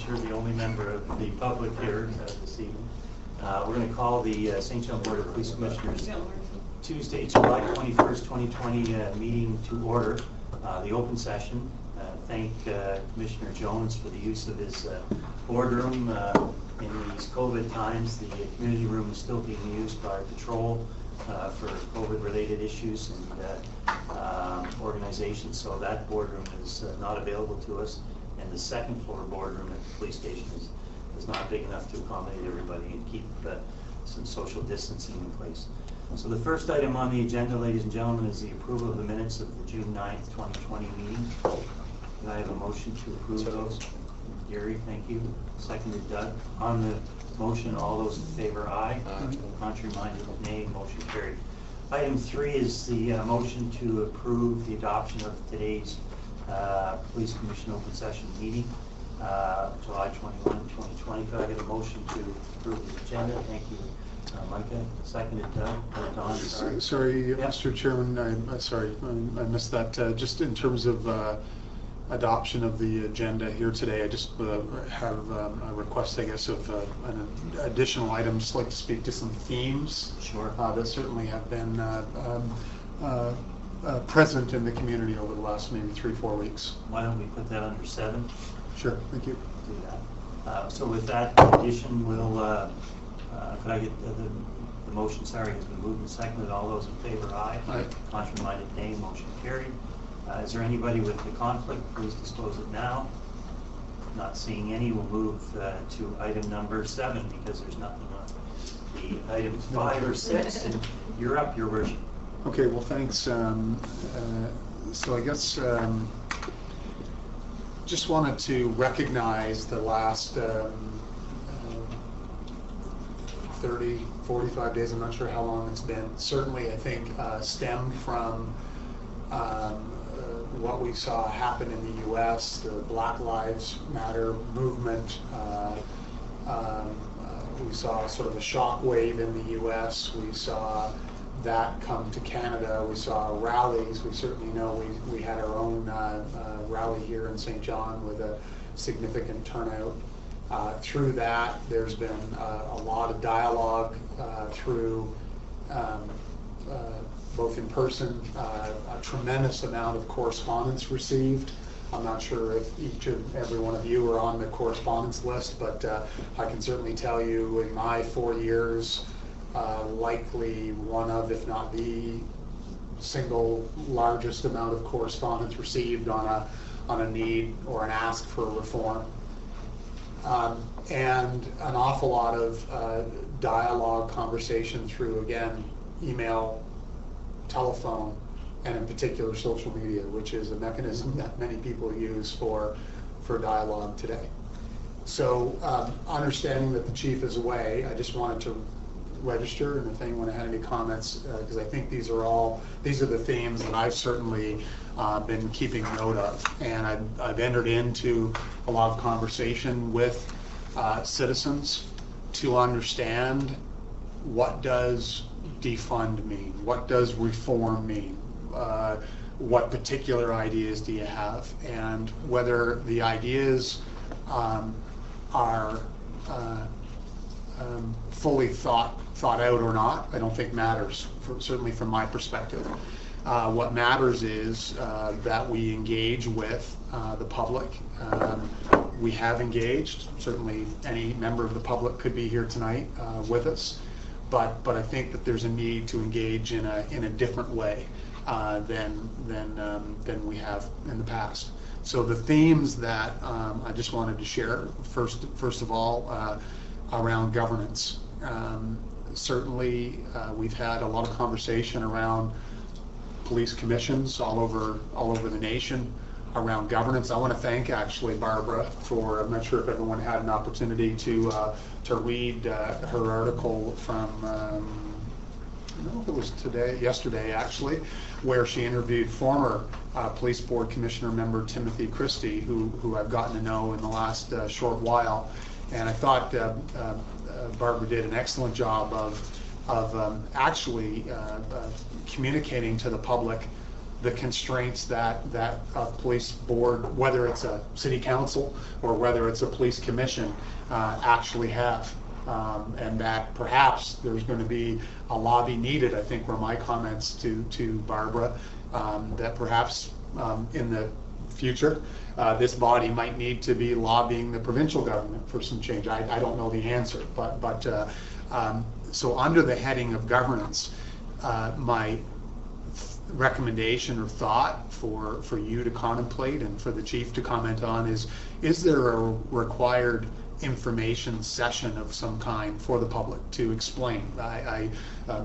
Commissioner, the only member of the public here this evening. We're going to call the St. John Board of Police Commissioners Tuesday, July 21st, 2020 meeting to order. The open session. Thank Commissioner Jones for the use of his boardroom. In these COVID times, the community room is still being used by patrol for COVID-related issues and organizations, so that boardroom is not available to us. And the second floor boardroom at the police station is not big enough to accommodate everybody and keep some social distancing in place. So the first item on the agenda, ladies and gentlemen, is the approval of the minutes of the June 9th, 2020 meeting. Can I have a motion to approve those? Gary, thank you. Seconded Doug. On the motion, all those in favor, aye. Contrary minded, nay. Motion carried. Item 3 is the motion to approve the adoption of today's Police Commission open session meeting, July 21, 2020. Could I get a motion to approve the agenda? Thank you, Micah. Seconded Doug. Don, sorry. Yep. Mr. Chairman, I missed that. Just in terms of adoption of the agenda here today, I just have a request, I guess, of an additional items. Like to speak to some themes. Sure. That certainly have been present in the community over the last maybe 3-4 weeks. Why don't we put that under 7? Sure, thank you. Do that. So with that addition, we'll could I get the motion? Sorry, has been moved and seconded. All those in favor, aye. Aye. Contrary minded, nay. Motion carried. Is there anybody with the conflict? Please disclose it now. Not seeing any, we'll move to item number 7 because there's nothing on the items 5 or 6. And you're up, Your Worship. Okay, well, thanks. So I guess just wanted to recognize the last 30, 45 days, I'm not sure how long it's been. Certainly, I think stemmed from what we saw happen in the U.S., the Black Lives Matter movement. We saw sort of a shock wave in the U.S. We saw that come to Canada. We saw rallies. We certainly know we had our own rally here in St. John with a significant turnout. Through that, there's been a lot of dialogue through both in person, a tremendous amount of correspondence received. I'm not sure if every one of you are on the correspondence list, but I can certainly tell you in my 4 years, likely one of, if not the single largest amount of correspondence received on a need or an ask for reform. And an awful lot of dialogue, conversation through, again, email, telephone, and in particular social media, which is a mechanism that many people use for dialogue today. So understanding that the chief is away, I just wanted to register, and if anyone had any comments, because I think these are the themes that I've certainly been keeping note of, and I've entered into a lot of conversation with citizens to understand what does defund mean, what does reform mean, what particular ideas do you have, and whether the ideas are fully thought out or not, I don't think matters, certainly from my perspective. What matters is that we engage with the public. We have engaged. Certainly any member of the public could be here tonight with us, but I think that there's a need to engage in a different way than we have in the past. So the themes that I just wanted to share, first of all, around governance. Certainly we've had a lot of conversation around police commissions all over the nation around governance. I want to thank actually Barbara for, I'm not sure if everyone had an opportunity to read her article from I don't know if it was yesterday actually, where she interviewed former police board commissioner member Timothy Christie, who I've gotten to know in the last short while, and I thought Barbara did an excellent job of actually communicating to the public the constraints that a police board, whether it's a city council or whether it's a police commission, actually have. And that perhaps there's going to be a lobby needed, I think were my comments to Barbara, that perhaps in the future this body might need to be lobbying the provincial government for some change. I don't know the answer, but so under the heading of governance, my recommendation or thought for you to contemplate and for the chief to comment on is there a required information session of some kind for the public to explain?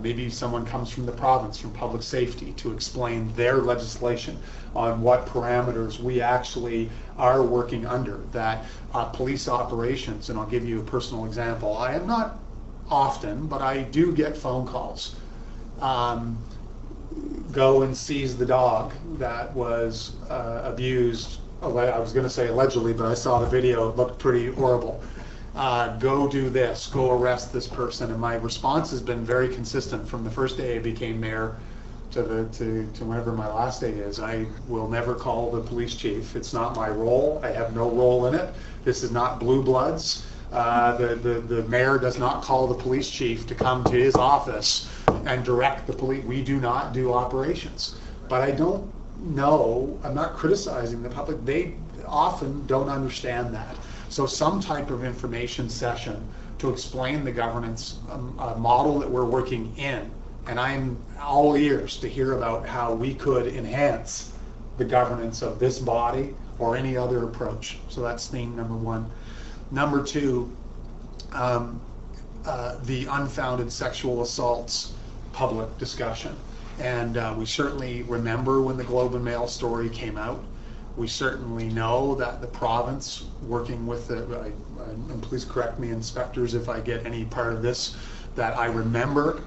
Maybe someone comes from the province, from public safety, to explain their legislation on what parameters we actually are working under, that police operations, and I'll give you a personal example. I am not often, but I do get phone calls. Go and seize the dog that was abused. I was going to say allegedly, but I saw the video. It looked pretty horrible. Go do this. Go arrest this person. And my response has been very consistent from the first day I became mayor to whenever my last day is. I will never call the police chief. It's not my role. I have no role in it. This is not Blue Bloods. The mayor does not call the police chief to come to his office and direct the police. We do not do operations. But I don't know, I'm not criticizing the public. They often don't understand that. So some type of information session to explain the governance model that we're working in. And I'm all ears to hear about how we could enhance the governance of this body or any other approach. So that's theme number one. Number two, the unfounded sexual assaults public discussion. And we certainly remember when the Globe and Mail story came out. We certainly know that the province, working with the, and please correct me, inspectors, if I get any part of this, that I remember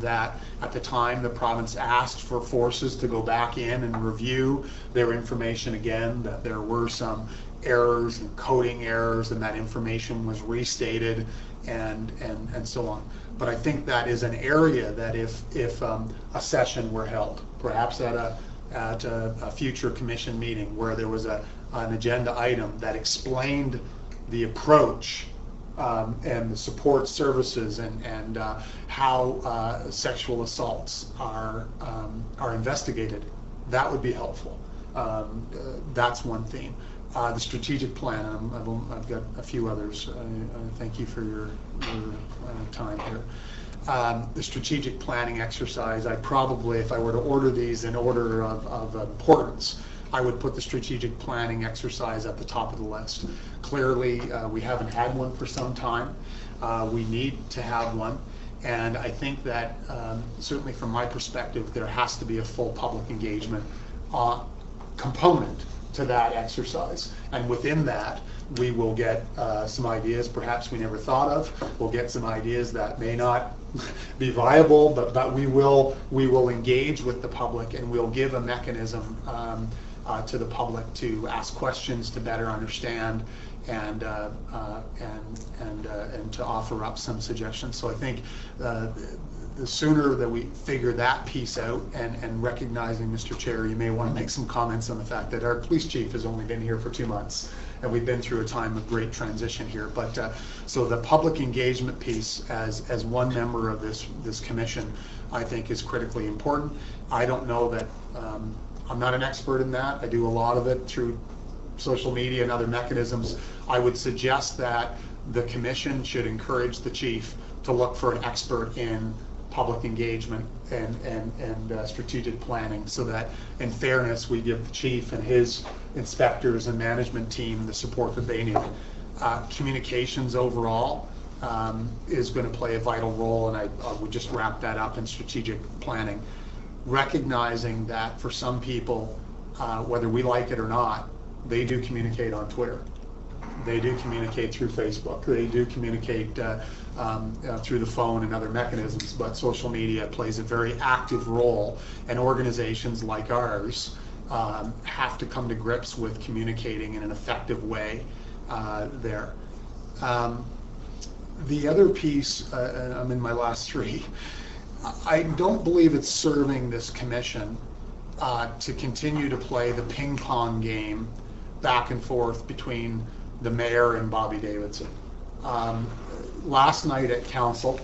that at the time the province asked for forces to go back in and review their information again, that there were some errors and coding errors, and that information was restated and so on. But I think that is an area that if a session were held, perhaps at a future commission meeting where there was an agenda item that explained the approach and the support services and how sexual assaults are investigated, that would be helpful. That's one theme. The strategic plan, I've got a few others. Thank you for your time here. The strategic planning exercise, I probably, if I were to order these in order of importance, I would put the strategic planning exercise at the top of the list. Clearly, we haven't had one for some time. We need to have one. And I think that, certainly from my perspective, there has to be a full public engagement component to that exercise. And within that, we will get some ideas perhaps we never thought of. We'll get some ideas that may not be viable, but we will engage with the public, and we'll give a mechanism to the public to ask questions, to better understand, and to offer up some suggestions. So I think the sooner that we figure that piece out, and recognizing, Mr. Chair, you may want to make some comments on the fact that our police chief has only been here for 2 months, and we've been through a time of great transition here. But so the public engagement piece as one member of this commission, I think, is critically important. I don't know that, I'm not an expert in that. I do a lot of it through social media and other mechanisms. I would suggest that the commission should encourage the chief to look for an expert in public engagement and strategic planning, so that in fairness we give the chief and his inspectors and management team the support that they need. Communications overall is going to play a vital role, and I would just wrap that up in strategic planning. Recognizing that for some people, whether we like it or not, they do communicate on Twitter. They do communicate through Facebook. They do communicate through the phone and other mechanisms, but social media plays a very active role, and organizations like ours have to come to grips with communicating in an effective way there. The other piece, and I'm in my last three, I don't believe it's serving this commission to continue to play the ping pong game back and forth between the mayor and Bobby Davidson. Last night at council,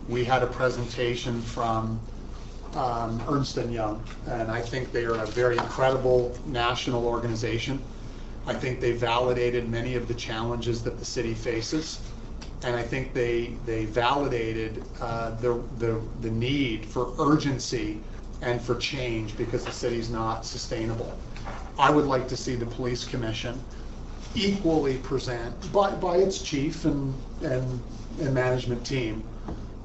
we had a presentation from Ernst & Young, and I think they are a very credible national organization. I think they validated many of the challenges that the city faces, and I think they validated the need for urgency and for change because the city's not sustainable. I would like to see the police commission equally present by its chief and management team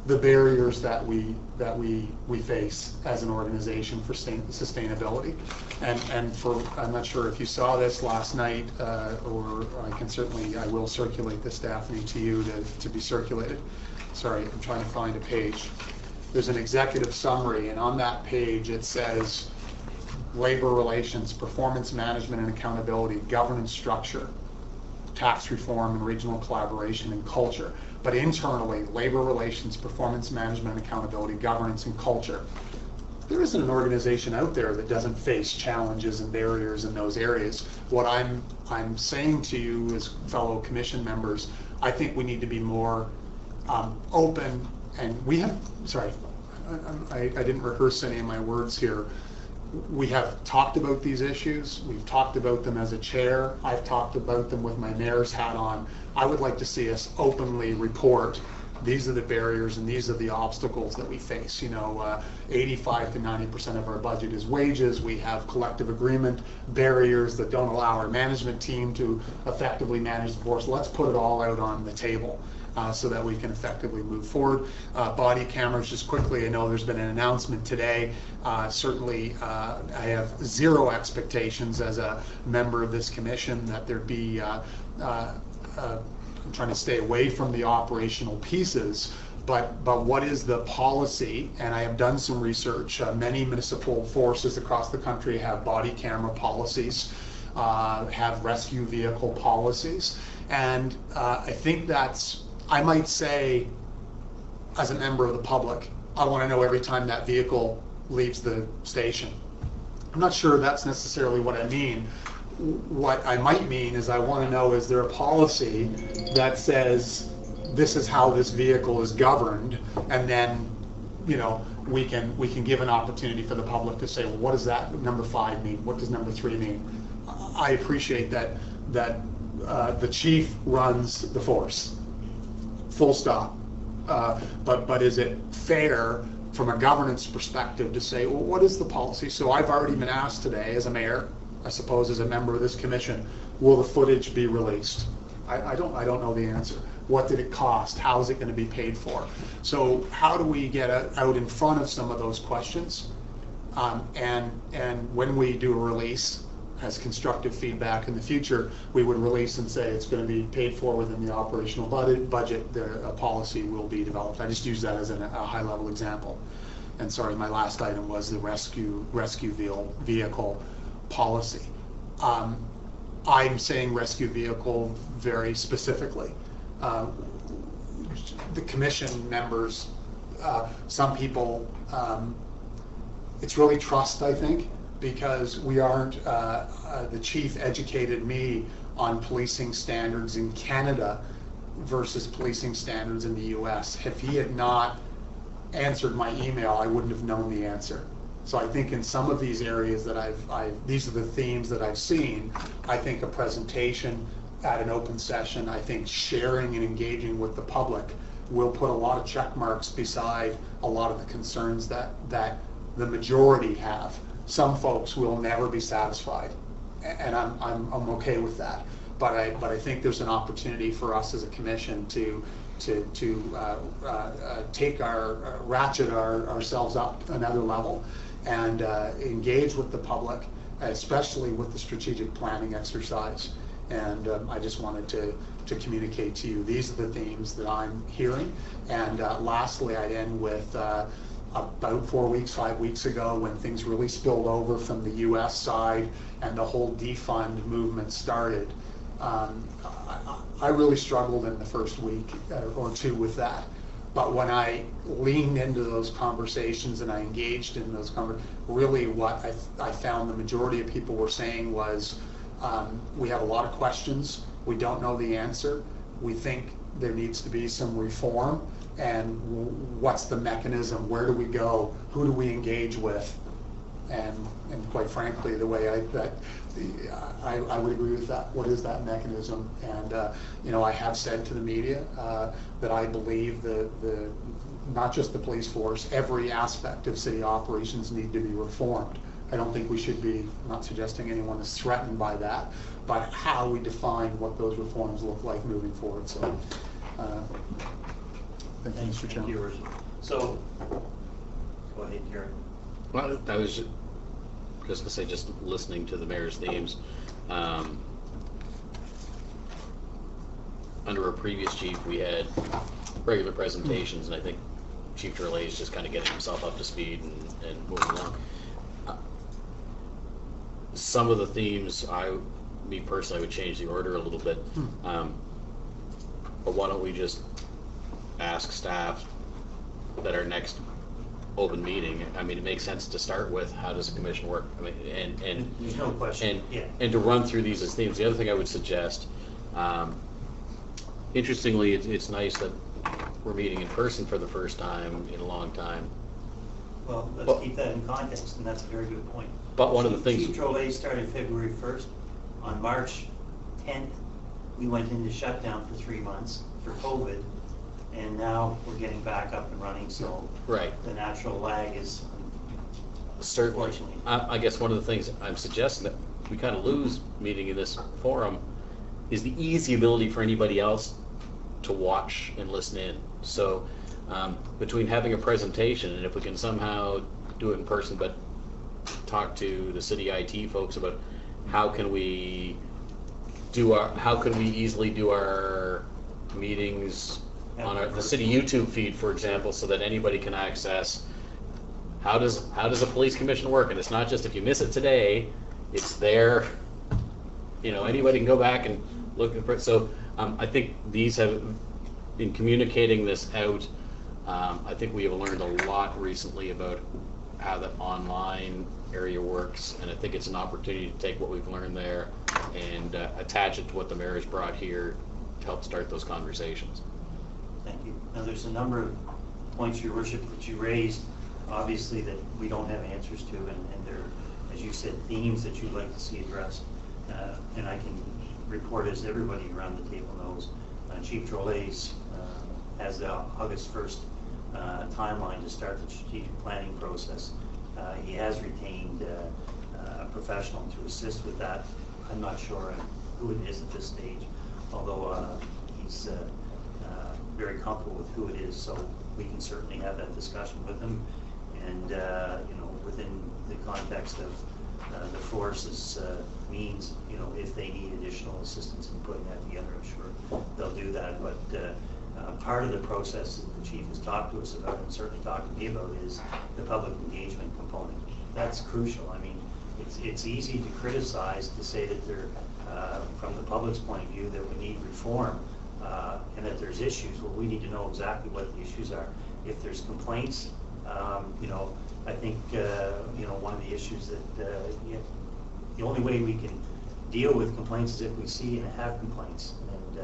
the barriers that we face as an organization for sustainability. And for, I'm not sure if you saw this last night, or I will circulate this, Daphne, to you to be circulated. Sorry, I'm trying to find a page. There's an executive summary, and on that page it says labor relations, performance management and accountability, governance structure, tax reform and regional collaboration, and culture. But internally, labor relations, performance management and accountability, governance and culture. There isn't an organization out there that doesn't face challenges and barriers in those areas. What I'm saying to you as fellow commission members, I think we need to be more open, and we have, sorry, I didn't rehearse any of my words here. We have talked about these issues. We've talked about them as a chair. I've talked about them with my mayor's hat on. I would like to see us openly report these are the barriers and these are the obstacles that we face. 85 to 90% of our budget is wages. We have collective agreement barriers that don't allow our management team to effectively manage the force. Let's put it all out on the table so that we can effectively move forward. Body cameras, just quickly, I know there's been an announcement today. Certainly, I have zero expectations as a member of this commission that there'd be I'm trying to stay away from the operational pieces, but what is the policy? And I have done some research. Many municipal forces across the country have body camera policies, have rescue vehicle policies, and I think I might say, as a member of the public, I want to know every time that vehicle leaves the station. I'm not sure that's necessarily what I mean. What I might mean is I want to know, is there a policy that says this is how this vehicle is governed, and then we can give an opportunity for the public to say, well, what does that number 5 mean? What does number 3 mean? I appreciate that the chief runs the force, full stop. But is it fair from a governance perspective to say, well, what is the policy? So I've already been asked today as a mayor, I suppose as a member of this commission, will the footage be released? I don't know the answer. What did it cost? How is it going to be paid for? So how do we get out in front of some of those questions? And when we do a release, as constructive feedback in the future, we would release and say it's going to be paid for within the operational budget. A policy will be developed. I just use that as a high-level example. And sorry, my last item was the rescue vehicle policy. I'm saying rescue vehicle very specifically. The commission members, some people, it's really trust, I think, because we aren't, the chief educated me on policing standards in Canada versus policing standards in the US. If he had not answered my email, I wouldn't have known the answer. So I think in some of these areas that these are the themes that I've seen. I think a presentation at an open session, I think sharing and engaging with the public will put a lot of check marks beside a lot of the concerns that the majority have. Some folks will never be satisfied, and I'm okay with that. But I think there's an opportunity for us as a commission to take ratchet ourselves up another level and engage with the public, especially with the strategic planning exercise. And I just wanted to communicate to you, these are the themes that I'm hearing. And lastly, I'd end with about 5 weeks ago, when things really spilled over from the US side and the whole defund movement started, I really struggled in the first week or two with that. But when I leaned into those conversations and I engaged in those really what I found the majority of people were saying was, we have a lot of questions, we don't know the answer, we think there needs to be some reform, and what's the mechanism, where do we go, who do we engage with? And quite frankly, the way I would agree with that. What is that mechanism? And I have said to the media that I believe the not just the police force, every aspect of city operations need to be reformed. I don't think we should be, not suggesting anyone is threatened by that, but how we define what those reforms look like moving forward. So, thank you, Mr. Chairman. Thank you, Your Worship. So, go ahead, Gary. Well, I was just to say, just listening to the mayor's themes, under a previous chief, we had regular presentations, and I think Chief Gerlais is just kind of getting himself up to speed and moving along. Some of the themes, me personally, would change the order a little bit, but why don't we just ask staff that our next open meeting, I mean, it makes sense to start with, how does the commission work? I mean, and there's no question. And to run through these as themes. The other thing I would suggest, interestingly, it's nice that we're meeting in person for the first time in a long time. Well, let's keep that in context, and that's a very good point. But one of the things, Chief Gerlais started February 1st. On March 10th, we went into shutdown for 3 months for COVID, and now we're getting back up and running. So right, the natural lag is certainly. Unfortunately. I guess one of the things I'm suggesting that we kind of lose meeting in this forum is the easy ability for anybody else to watch and listen in. So between having a presentation, and if we can somehow do it in person, but talk to the city IT folks about how can we easily do our meetings on the city YouTube feed, for example, so that anybody can access how does a police commission work. And it's not just if you miss it today, it's there, anybody can go back and look at it. So I think these have, in communicating this out, I think we have learned a lot recently about how the online area works, and I think it's an opportunity to take what we've learned there and attach it to what the mayor has brought here to help start those conversations. Thank you. Now, there's a number of points, Your Worship, that you raised, obviously, that we don't have answers to, and they're, as you said, themes that you'd like to see addressed. And I can report, as everybody around the table knows, Chief Gerlais has the August 1st timeline to start the strategic planning process. He has retained a professional to assist with that. I'm not sure who it is at this stage, although he's very comfortable with who it is, so we can certainly have that discussion with him. And within the context of the force's means, if they need additional assistance in putting that together, I'm sure they'll do that. But part of the process that the chief has talked to us about, and certainly talked to me about, is the public engagement component. That's crucial. I mean, it's easy to criticize, to say that there, from the public's point of view, that we need reform and that there's issues. Well, we need to know exactly what the issues are. If there's complaints, I think one of the issues that the only way we can deal with complaints is if we see and have complaints. And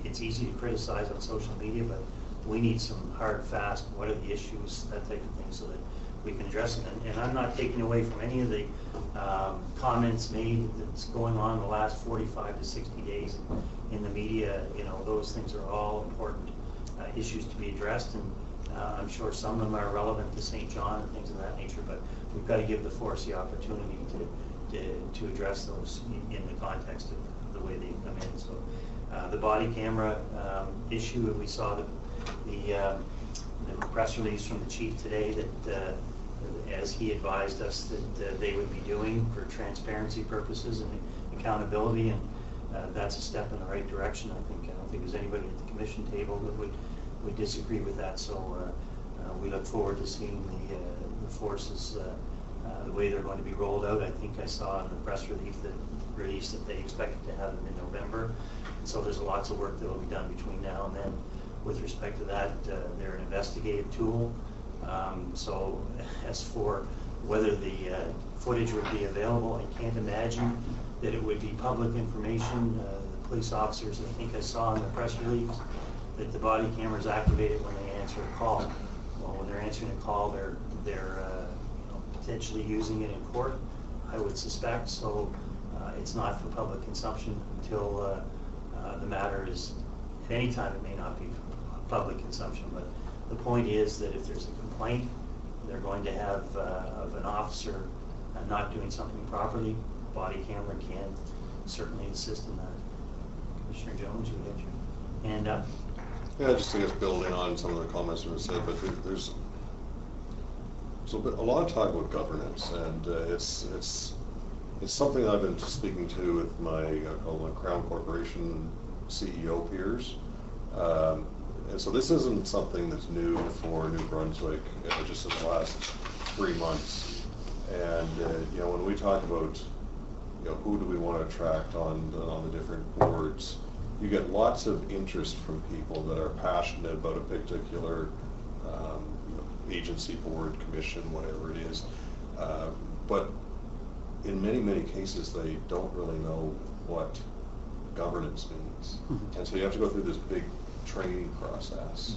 it's easy to criticize on social media, but we need some hard, fast, what are the issues, that type of thing, so that we can address it. And I'm not taking away from any of the comments made that's going on in the last 45 to 60 days in the media. Those things are all important issues to be addressed, and I'm sure some of them are relevant to St. John and things of that nature, but we've got to give the force the opportunity to address those in the context of the way they come in. So the body camera issue, we saw the press release from the chief today that as he advised us that they would be doing for transparency purposes and accountability, and that's a step in the right direction. I don't think there's anybody at the commission table that would disagree with that. So we look forward to seeing the forces, the way they're going to be rolled out. I think I saw in the press release that they expected to have them in November. So there's lots of work that will be done between now and then. with respect to that. They're an investigative tool. So as for whether the footage would be available, I can't imagine that it would be public information. The police officers, I think I saw in the press release that the body camera is activated when they answer a call. Well, when they're answering a call, they're potentially using it in court, I would suspect. So it's not for public consumption until the matter is, at any time it may not be for public consumption. But the point is that if there's a complaint, they're going to have of an officer not doing something properly, body camera can certainly assist in that. Commissioner Jones, you had your hand up. Yeah, just I guess building on some of the comments that were said, but there's a lot of talk about governance, and it's something I've been speaking to with my Crown Corporation CEO peers. And so this isn't something that's new for New Brunswick, just in the last 3 months. And when we talk about who do we want to attract on the different boards, you get lots of interest from people that are passionate about a particular agency, board, commission, whatever it is. But in many cases, they don't really know what governance means. And so you have to go through this big training process.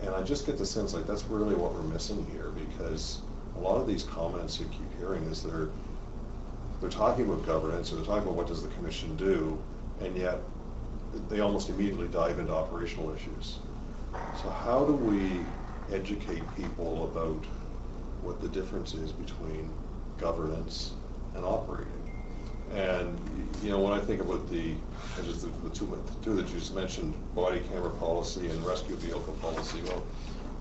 And I just get the sense like that's really what we're missing here, because a lot of these comments you keep hearing is they're talking about governance, or they're talking about what does the commission do, and yet they almost immediately dive into operational issues. So how do we educate people about what the difference is between governance and operating? And when I think about the two that you just mentioned, body camera policy and rescue vehicle policy, well,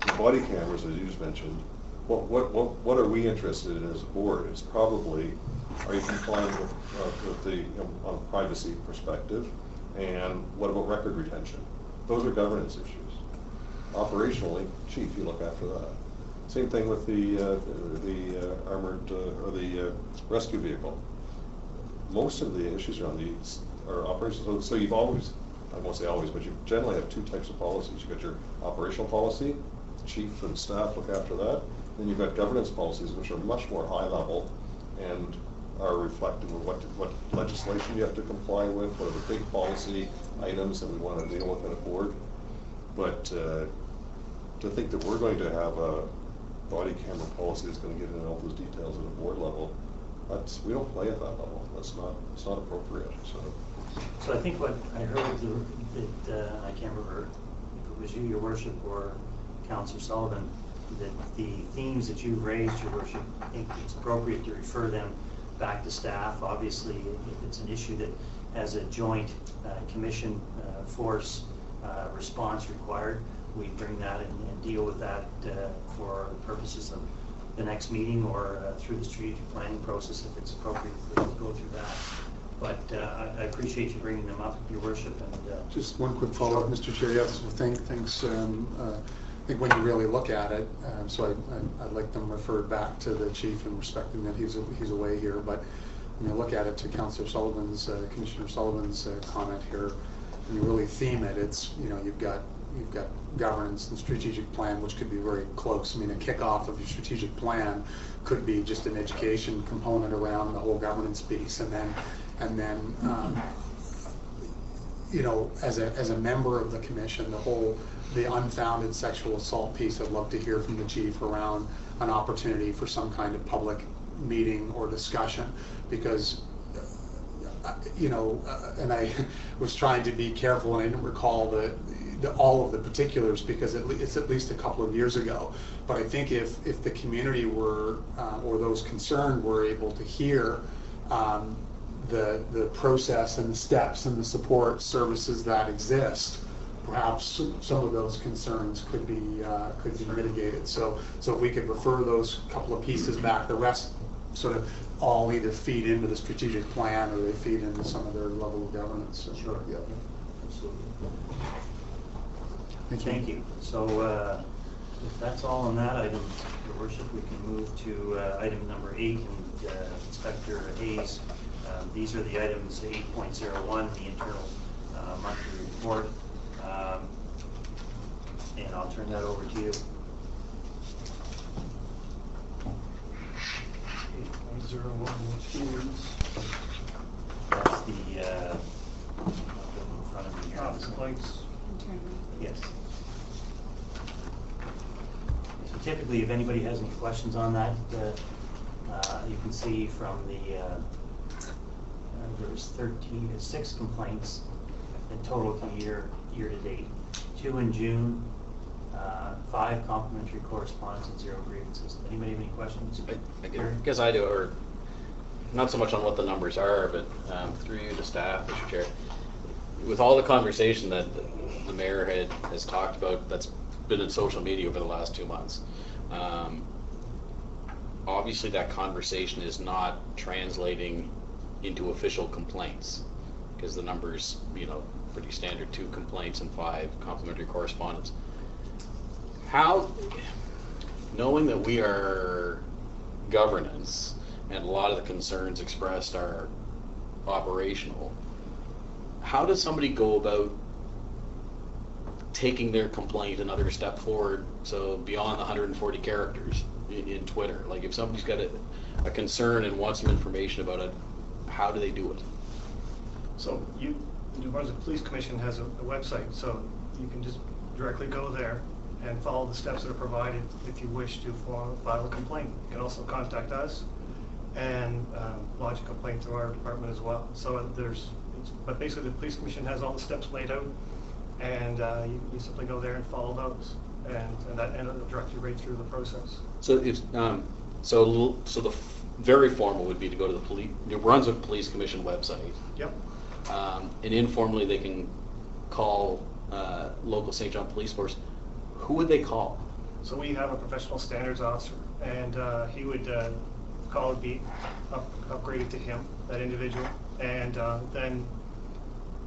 the body cameras, as you just mentioned, what are we interested in as a board? It's probably, are you complying with the on a privacy perspective, and what about record retention? Those are governance issues. Operationally, chief, you look after that. Same thing with the armored or the rescue vehicle. Most of the issues around these are operational. So you've always, I won't say always, but you generally have two types of policies. You've got your operational policy, chief and staff look after that. Then you've got governance policies, which are much more high level and are reflective of what legislation you have to comply with, what are the big policy items that we want to deal with at a board. But to think that we're going to have a body camera policy that's going to get into all those details at a board level, we don't play at that level. It's not appropriate. So I think what I heard that I can't remember if it was you, Your Worship, or Councillor Sullivan, that the themes that you raised, Your Worship, I think it's appropriate to refer them back to staff. Obviously, if it's an issue that has a joint commission force response required, we bring that and deal with that for the purposes of the next meeting, or through the strategic planning process if it's appropriate to go through that. But I appreciate you bringing them up, Your Worship. And just one quick follow-up, Mr. Chair. Yes, thanks. I think when you really look at it, so I'd like them referred back to the chief and respecting that he's away here. But when you look at it, to Councillor Sullivan's, Commissioner Sullivan's comment here, and you really theme it, it's you've got governance and strategic plan, which could be very close. I mean, a kickoff of your strategic plan could be just an education component around the whole governance piece, and then as a member of the commission, the unfounded sexual assault piece, I'd love to hear from the chief around an opportunity for some kind of public meeting or discussion, because and I was trying to be careful, and I didn't recall all of the particulars, because it's at least a couple of years ago. But I think if the community were, or those concerned were able to hear the process and the steps and the support services that exist, perhaps some of those concerns could be mitigated. So if we could refer those couple of pieces back, the rest sort of all either feed into the strategic plan, or they feed into some of their level of governance. So, sure. Yeah. Absolutely. Thank you. So if that's all on that item, Your Worship, we can move to item number 8, and Inspector Hayes. These are the items 8.01, the internal monthly report. And I'll turn that over to you. 8.01, which is That's the, I'll put it in front of me here. complaints. Yes. So typically, if anybody has any questions on that, you can see from the, there's 6 complaints in total for year to date. 2 in June, 5 complimentary correspondence, and 0 grievances. Anybody have any questions? I guess I do, or not so much on what the numbers are, but through you to staff, Mr. Chair. With all the conversation that the mayor has talked about that's been in social media over the last 2 months, obviously that conversation is not translating into official complaints, because the numbers, pretty standard, 2 complaints and 5 complimentary correspondence. How, knowing that we are governance and a lot of the concerns expressed are operational, how does somebody go about taking their complaint another step forward, so beyond the 140 characters in Twitter? Like, if somebody's got a concern and wants some information about it, how do they do it? So the New Brunswick Police Commission has a website, so you can just directly go there and follow the steps that are provided if you wish to file a complaint. You can also contact us and lodge a complaint through our department as well. So but basically the Police Commission has all the steps laid out, and you simply go there and follow those, and it'll direct you right through the process. So if so the very formal would be to go to the New Brunswick Police Commission website. Yep. And informally they can call local St. John Police Force. Who would they call? So we have a professional standards officer, and he would call would be upgraded to him, that individual, and then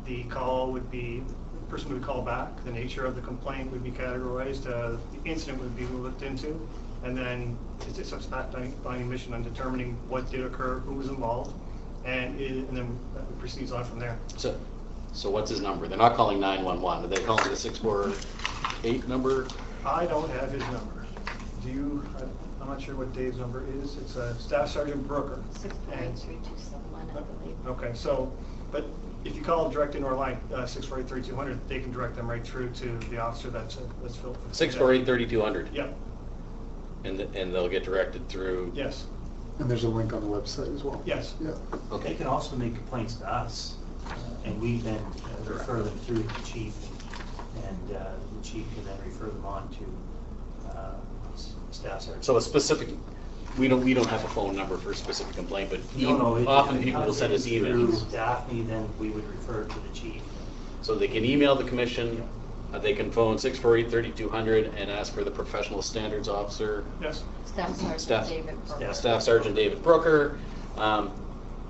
the call would be, the person would call back, the nature of the complaint would be categorized, the incident would be looked into, and then it's a fact-finding mission on determining what did occur, who was involved, and then it proceeds on from there. So what's his number? They're not calling 911. Are they calling the 648 number? I don't have his number. Do you? I'm not sure what Dave's number is. It's Staff Sergeant Brooker. 648-271, I believe. Okay, so, but if you call direct into our line, 648-3200, they can direct them right through to the officer that's filled. 648-3200. Yep. And they'll get directed through. Yes. And there's a link on the website as well. Yes. Yeah. Okay. They can also make complaints to us, and we then refer them through to the chief, and the chief can then refer them on to staff sergeant. So a specific, we don't have a phone number for a specific complaint, but often people will send us emails. Through Daphne, then we would refer to the chief. So they can email the commission, they can phone 648-3200 and ask for the professional standards officer. Yes. Staff Sergeant David Brooker. Staff Sergeant David Brooker.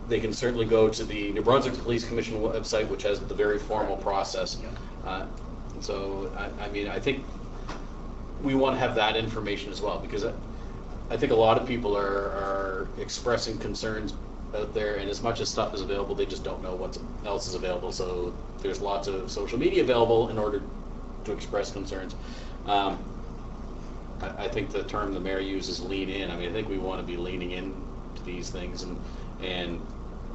They can certainly go to the New Brunswick Police Commission website, which has the very formal process. So, I think we want to have that information as well, because I think a lot of people are expressing concerns out there, and as much as stuff is available, they just don't know what else is available. So there's lots of social media available in order to express concerns. I think the term the mayor uses, lean in. I think we want to be leaning in to these things, and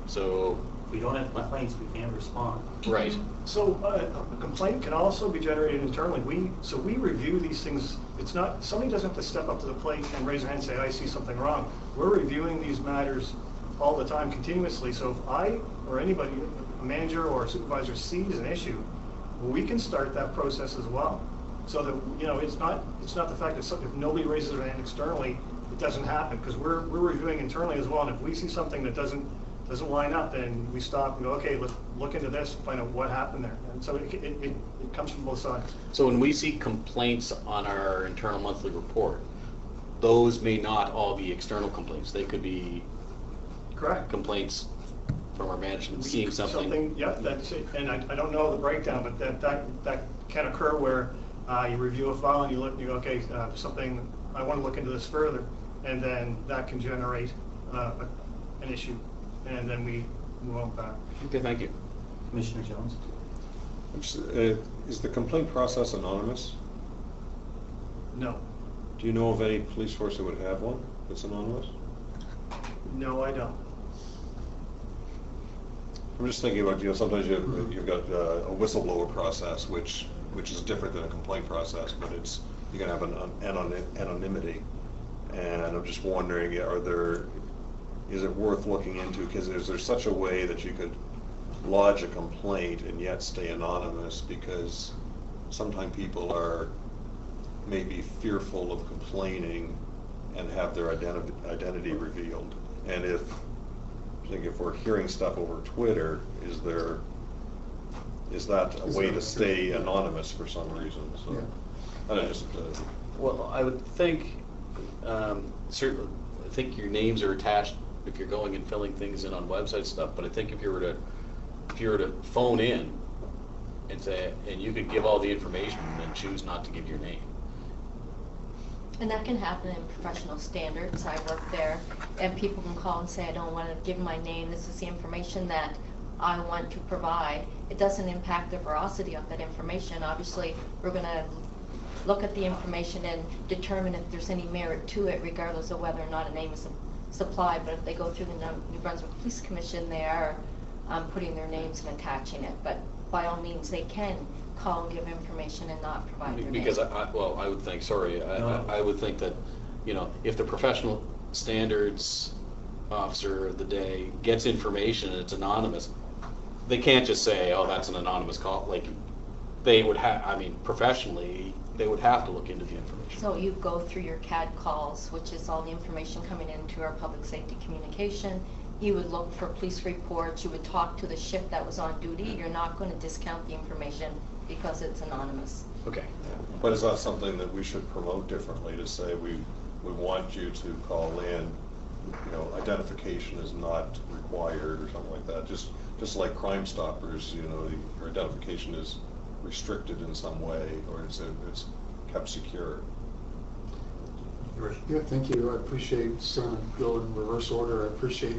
so If we don't have complaints, we can't respond. right. So a complaint can also be generated internally. We review these things. It's not, somebody doesn't have to step up to the plate and raise their hand and say, I see something wrong. We're reviewing these matters all the time, continuously. So if I or anybody, a manager or a supervisor, sees an issue, we can start that process as well. So that it's not the fact that if nobody raises their hand externally, it doesn't happen, because we're reviewing internally as well. And if we see something that doesn't line up, then we stop and go, okay, let's look into this and find out what happened there. And so it comes from both sides. So when we see complaints on our internal monthly report, those may not all be external complaints. They could be Correct. Complaints from our management seeing something. Yeah, that's it. And I don't know the breakdown, but that can occur where you review a file and you look and you go, okay, something, I want to look into this further, and then that can generate an issue, and then we move on back. Okay, thank you. Commissioner Jones? Is the complaint process anonymous? No. Do you know of any police force that would have one that's anonymous? No, I don't. I'm just thinking about, sometimes you've got a whistleblower process, which is different than a complaint process, but you can have an anonymity. And I'm just wondering, is it worth looking into? Because is there such a way that you could lodge a complaint and yet stay anonymous? Because sometimes people are maybe fearful of complaining and have their identity revealed. And if we're hearing stuff over Twitter, is that a way to stay anonymous for some reason? So, Yeah. I don't know, Well, I would think, certainly, I think your names are attached if you're going and filling things in on website stuff, but I think if you were to phone in and say, and you could give all the information and then choose not to give your name. And that can happen in professional standards. I work there, and people can call and say, I don't want to give my name, this is the information that I want to provide. It doesn't impact the veracity of that information. Obviously, we're going to look at the information and determine if there's any merit to it, regardless of whether or not a name is supplied. But if they go through the New Brunswick Police Commission, they are putting their names and attaching it. But by all means, they can call and give information and not provide their name. Because I would think, I would think that, if the professional standards officer of the day gets information and it's anonymous, they can't just say, oh, that's an anonymous call. Like, they would have, professionally, they would have to look into the information. So you go through your CAD calls, which is all the information coming into our public safety communication. You would look for police reports. You would talk to the shift that was on duty. You're not going to discount the information because it's anonymous. Okay. but is that something that we should promote differently, to say we want you to call in, identification is not required or something like that, just like Crime Stoppers, your identification is restricted in some way, or it's kept secure. Yeah, thank you. I appreciate, so go in reverse order. I appreciate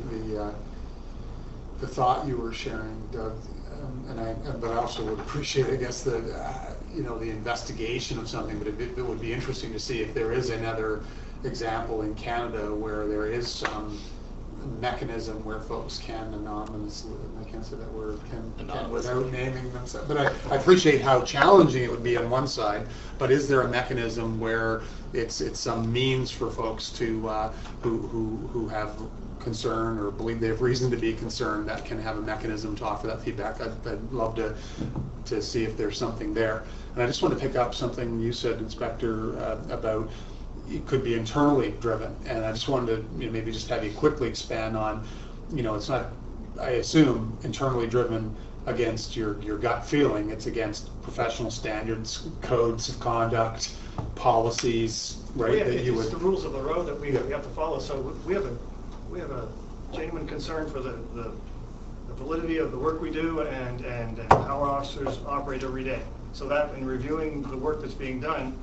the thought you were sharing, Doug, but I also would appreciate, I guess, the investigation of something. But it would be interesting to see if there is another example in Canada where there is some mechanism where folks can anonymously, I can't say that word, can without naming themselves. But I appreciate how challenging it would be on one side, but is there a mechanism where it's some means for folks to who have concern or believe they have reason to be concerned, that can have a mechanism to offer that feedback? I'd love to see if there's something there. And I just want to pick up something you said, Inspector, about it could be internally driven, and I just wanted to maybe just have you quickly expand on, it's not, I assume, internally driven against your gut feeling. It's against professional standards, codes of conduct, policies, right? Yeah, that you it's would. the rules of the road that we have to follow. So we have a genuine concern for the validity of the work we do and how our officers operate every day. So that in reviewing the work that's being done,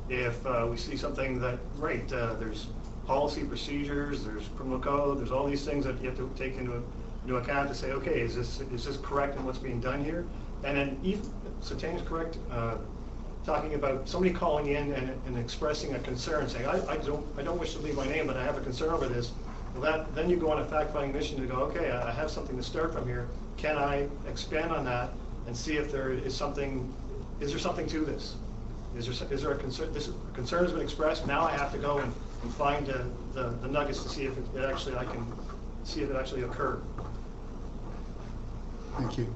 if we see something that, there's policy procedures, there's criminal code, there's all these things that you have to take into account to say, okay, is this correct in what's being done here? And then even, Satania's correct, talking about somebody calling in and expressing a concern, saying, I don't wish to leave my name, but I have a concern over this. Well, then you go on a fact-finding mission to go, okay, I have something to start from here. Can I expand on that and see if there is something, is there something to this? Is there a concern? This concern has been expressed. Now I have to go and find the nuggets to see if I can see if it actually occurred. Thank you.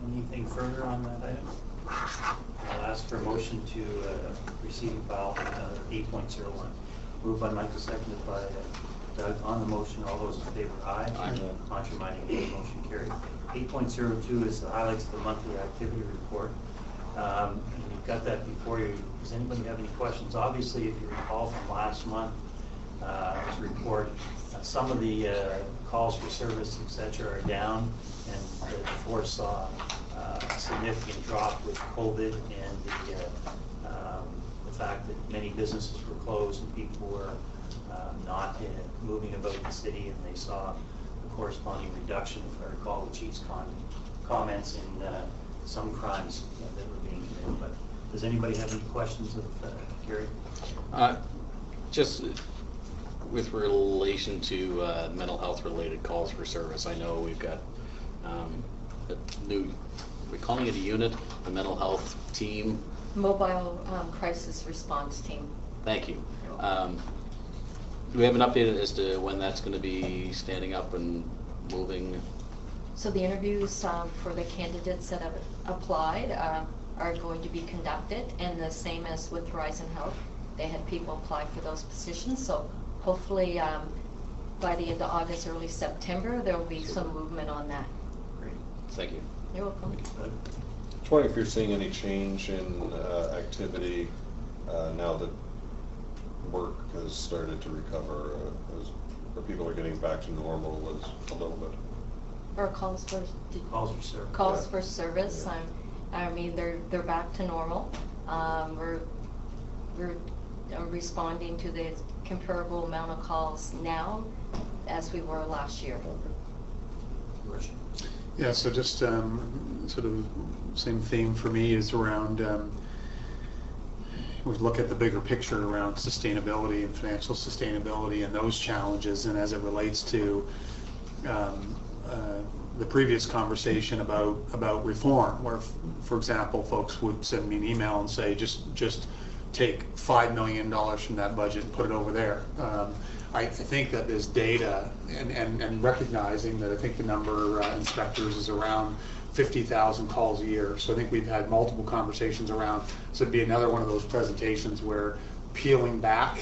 Anything further on that item? I'll ask for a motion to receive and file 8.01. Moved by Michael, seconded by Doug. On the motion, all those in favor, aye. Aye. Contrary minded, nay. Motion carried. 8.02 is the highlights of the monthly activity report. You've got that before you. Does anybody have any questions? Obviously, if you recall from last month's report, some of the calls for service, etc., are down, and the force saw a significant drop with COVID and the fact that many businesses were closed and people were not moving about the city, and they saw a corresponding reduction, if I recall the chief's comments in some crimes that were being committed. But does anybody have any questions of Gary? Just with relation to mental health related calls for service, I know we've got a new, we're calling it a unit, a mental health team. Mobile crisis response team. Thank you. Do we have an update as to when that's going to be standing up and moving? So the interviews for the candidates that have applied are going to be conducted, and the same as with Horizon Health. They had people apply for those positions, so hopefully by the end of August, early September, there will be some movement on that. Great. Thank you. You're welcome. Just wondering if you're seeing any change in activity now that work has started to recover, as the people are getting back to normal as a little bit. Or calls for service. calls Yeah. for service. Yeah. I mean, they're back to normal. We're responding to the comparable amount of calls now as we were last year. Yeah, so just sort of same theme for me is around, we look at the bigger picture around sustainability and financial sustainability and those challenges, and as it relates to the previous conversation about reform, where, for example, folks would send me an email and say, just take $5 million from that budget and put it over there. I think that there's data and recognizing that I think the number inspectors is around 50,000 calls a year. So I think we've had multiple conversations around, so it'd be another one of those presentations where peeling back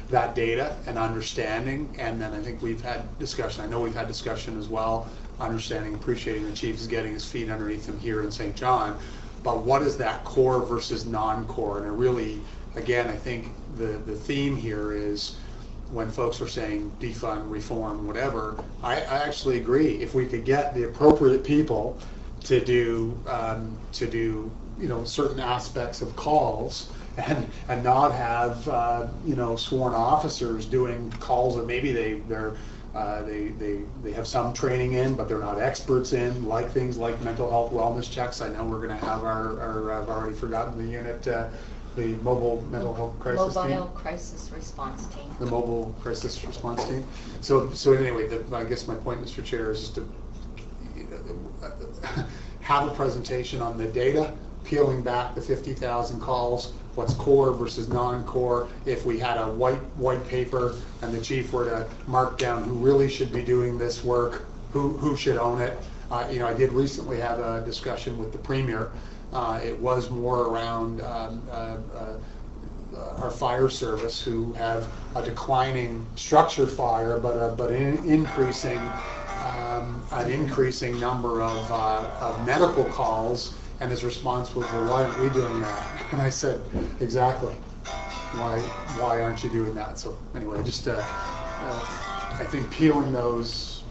that data and understanding, and then I think we've had discussion, I know we've had discussion as well, understanding, appreciating the chief is getting his feet underneath him here in St. John, but what is that core versus non-core? And it really, again, I think the theme here is when folks are saying defund, reform, whatever, I actually agree. If we could get the appropriate people to do certain aspects of calls and not have sworn officers doing calls that maybe they have some training in, but they're not experts in, like things like mental health wellness checks. I know we're going to have our I've already forgotten the unit, the mobile mental health crisis team. Mobile crisis response team. The mobile crisis response team. So anyway, I guess my point, Mr. Chair, is just to have a presentation on the data, peeling back the 50,000 calls, what's core versus non-core. If we had a white paper and the chief were to mark down who really should be doing this work, who should own it. I did recently have a discussion with the premier. It was more around our fire service, who have a declining structure fire, but an increasing number of medical calls. And his response was, well, why aren't we doing that? And I said, exactly. Why aren't you doing that? So anyway, just I think peeling those.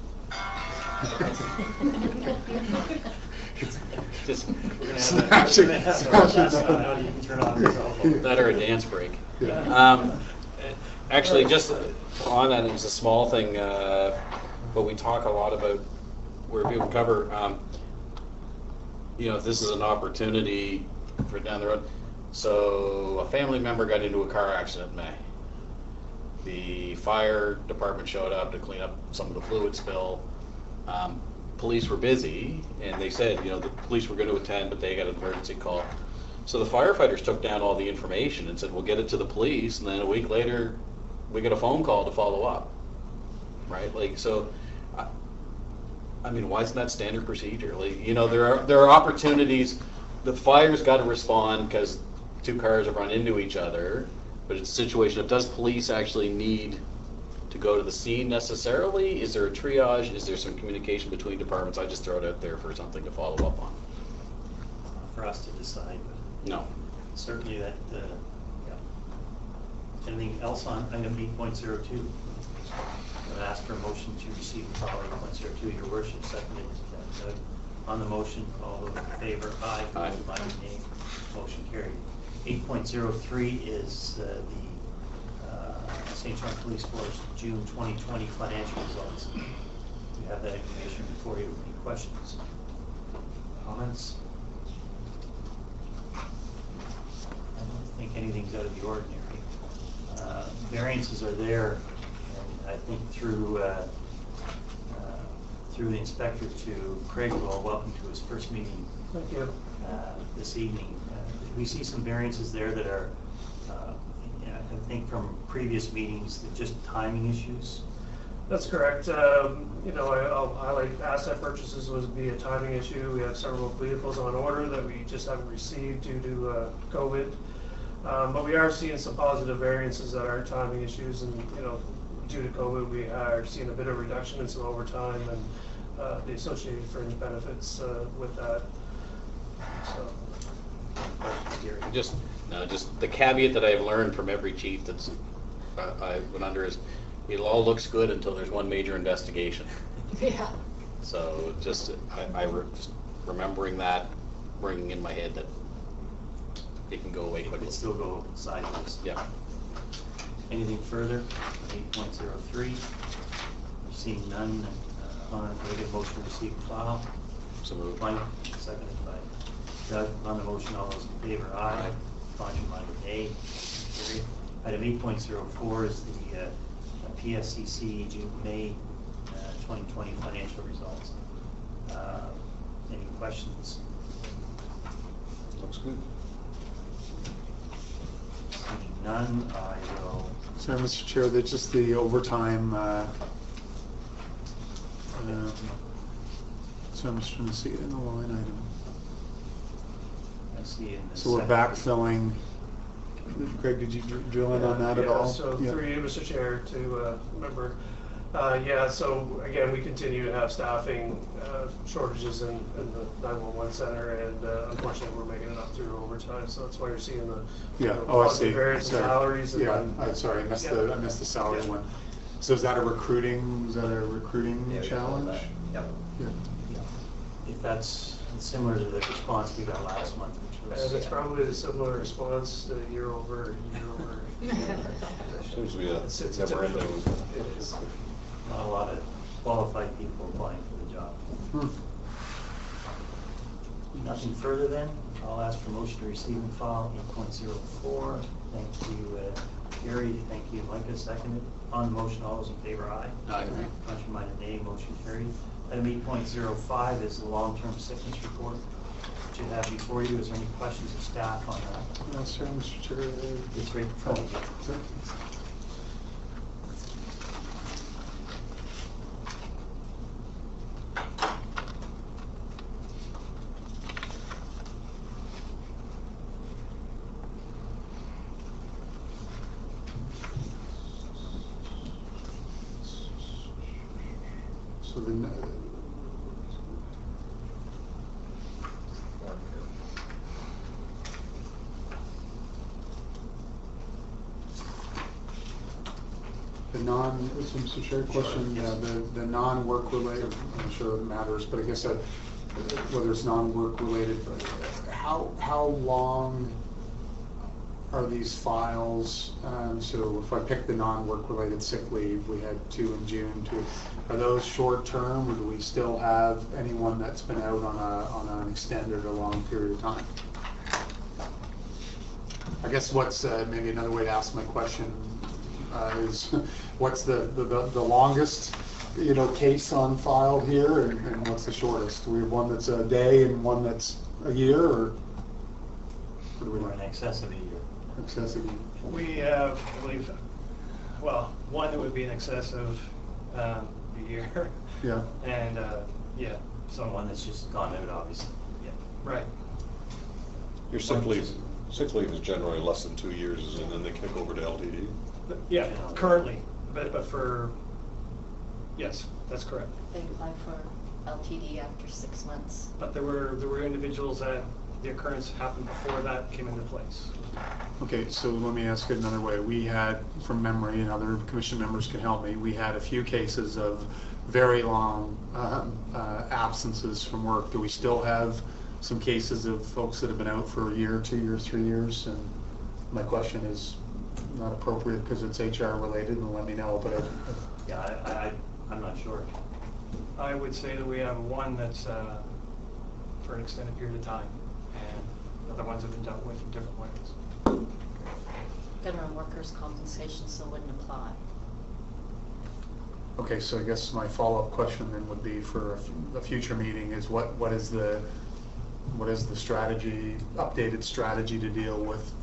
Just We're gonna have a lesson on how you can turn off your cell phone. that or a dance break. Yeah. Actually, just on that, it was a small thing, but we talk a lot about where people cover. If this is an opportunity for down the road. So a family member got into a car accident in May. The fire department showed up to clean up some of the fluid spill. Police were busy, and they said, the police were going to attend, but they got an emergency call. So the firefighters took down all the information and said, we'll get it to the police, and then a week later, we get a phone call to follow up. Right? Why isn't that standard procedure? There are opportunities. The fire's got to respond because two cars have run into each other, but it's a situation of, does police actually need to go to the scene necessarily? Is there a triage? Is there some communication between departments? I just throw it out there for something to follow up on. For us to decide, but No. certainly that, yeah. Anything else on item 8.02? I'm going to ask for a motion to receive and file 8.02. Your worship, seconded. On the motion, all those in favor, aye. Aye. Opposed, nay. Motion carried. 8.03 is the St. John Police Force June 2020 financial results. You have that information before you. Any questions? Comments? things out of the ordinary. Variances are there, and I think through the inspector to Craig, well, welcome to his first meeting Thank you. this evening. We see some variances there that are, I think from previous meetings, that just timing issues. That's correct. I'll highlight asset purchases would be a timing issue. We have several vehicles on order that we just haven't received due to COVID. But we are seeing some positive variances that aren't timing issues, and due to COVID, we are seeing a bit of reduction in some overtime and the associated fringe benefits with that. So. Just the caveat that I've learned from every chief that's I've been under is it all looks good until there's one major investigation. Yeah. So just remembering that, bringing in my head that it can go away It quickly. could still go sideways. Yeah. Anything further? 8.03. Seeing none, on a motion to receive and file. So moved. Mike, seconded by Doug. On the motion, all those in favor, aye. Contrary minded, nay. Carried. Item 8.04 is the PSCC May 2020 financial results. Any questions? Looks good. Seeing none, I will. So, Mr. Chair, that's just the overtime. So I'm just trying to see it in the line item. I see in the So we're backfilling. Greg, did you drill in on that at all? So through you, Mr. Chair, to remember. So again, we continue to have staffing shortages in the 911 center, and unfortunately, we're making it up through overtime. So that's why you're seeing the Oh, I see. positive variance in Sorry. salaries. And Yeah, then, sorry, I missed the salary one. So is that a recruiting challenge? Yep. Yeah. If that's similar to the response we got last month, which was. And it's probably a similar response year over. Seems to be a It's a never different- ending. It is. Not a lot of qualified people applying for the job. Nothing further then? I'll ask for motion to receive and file 8.04. Thank you, Gary. Thank you, Micah. Seconded. On the motion, all those in favor, aye. Aye. Contrary minded, nay. Motion carried. Item 8.05 is the long-term sickness report. Which you have before you. Is there any questions of staff on that? No, sir, Mr. Chair. It's right in front of you. So Mr. Chair, question, the non-work related, I'm sure it matters, but I guess whether it's non-work related, how long are these files? So if I pick the non-work related sick leave, we had 2 in June, 2. Are those short term, or do we still have anyone that's been out on an extended or long period of time? I guess what's maybe another way to ask my question is what's the longest case on file here, and what's the shortest? Do we have one that's a day and one that's a year, or what do we Or know? in excess of a year. Excessive. We have, I believe, one that would be in excess of a year. Yeah. And, So one that's just gone out, obviously. Yeah. right. Your sick leave is generally less than 2 years, and then they kick over to LTD. Yeah, currently, but for, yes, that's correct. They apply for LTD after 6 months. But there were individuals that the occurrence happened before that came into place. Okay, so let me ask it another way. We had, from memory, and other commission members can help me, we had a few cases of very long absences from work. Do we still have some cases of folks that have been out for a year, 2 years, 3 years? And my question is not appropriate because it's HR related, and let me know, but Yeah, I'm not sure. I would say that we have one that's for an extended period of time, and other ones have been dealt with in different ways. Federal workers' compensation, so it wouldn't apply. Okay, so I guess my follow-up question then would be for a future meeting is what is the strategy, updated strategy to deal with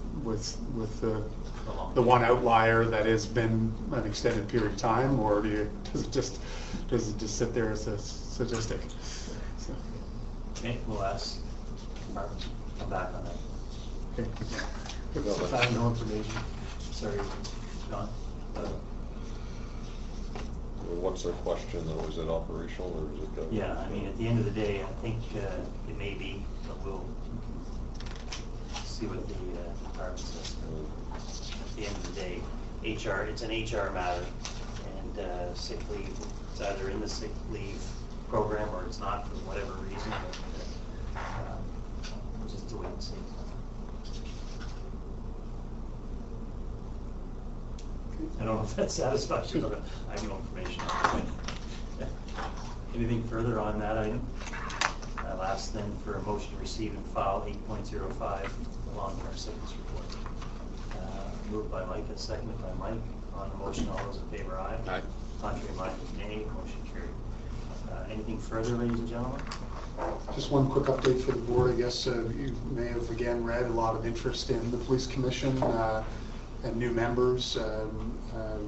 the one outlier that has been an extended period of time, or does it just sit there as a statistic? So. Okay, we'll ask Mark to come back on that. Okay. If I have no information, sorry, John. What's their question though? Is it operational or is it? Yeah, I mean, at the end of the day, I think it may be, but we'll see what the department says. At the end of the day, HR, it's an HR matter, and sick leave, it's either in the sick leave program or it's not for whatever reason. But, we'll just wait and see. I don't know if that satisfies you, but I have no information on it. Anything further on that item? I'll ask then for a motion to receive and file 8.05, the long-term sickness report. Moved by Mike and seconded by Mike. On the motion, all those in favor, aye. Aye. Contrary minded, nay. Motion carried. Anything further, ladies and gentlemen? Just one quick update for the board. I guess you may have again read a lot of interest in the police commission and new members.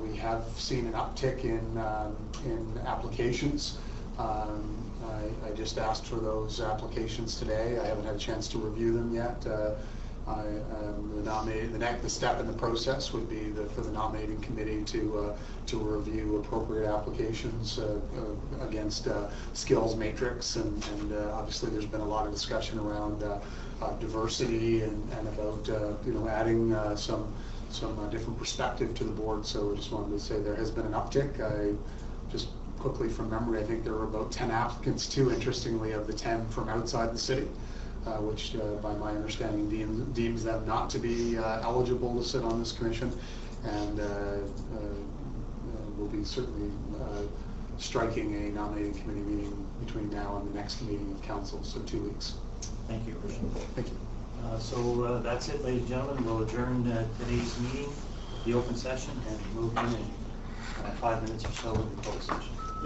We have seen an uptick in applications. I just asked for those applications today. I haven't had a chance to review them yet. The next step in the process would be for the nominating committee to review appropriate applications against skills matrix, and obviously there's been a lot of discussion around diversity and about adding some different perspective to the board. So I just wanted to say there has been an uptick. I just quickly from memory, I think there were about 10 applicants too, interestingly, of the 10 from outside the city, which by my understanding deems them not to be eligible to sit on this commission, and will be certainly striking a nominating committee meeting between now and the next meeting of council, so 2 weeks. Thank you, Christian. Thank you. So that's it, ladies and gentlemen. We'll adjourn today's meeting, the open session, and move in 5 minutes or so with the closed session.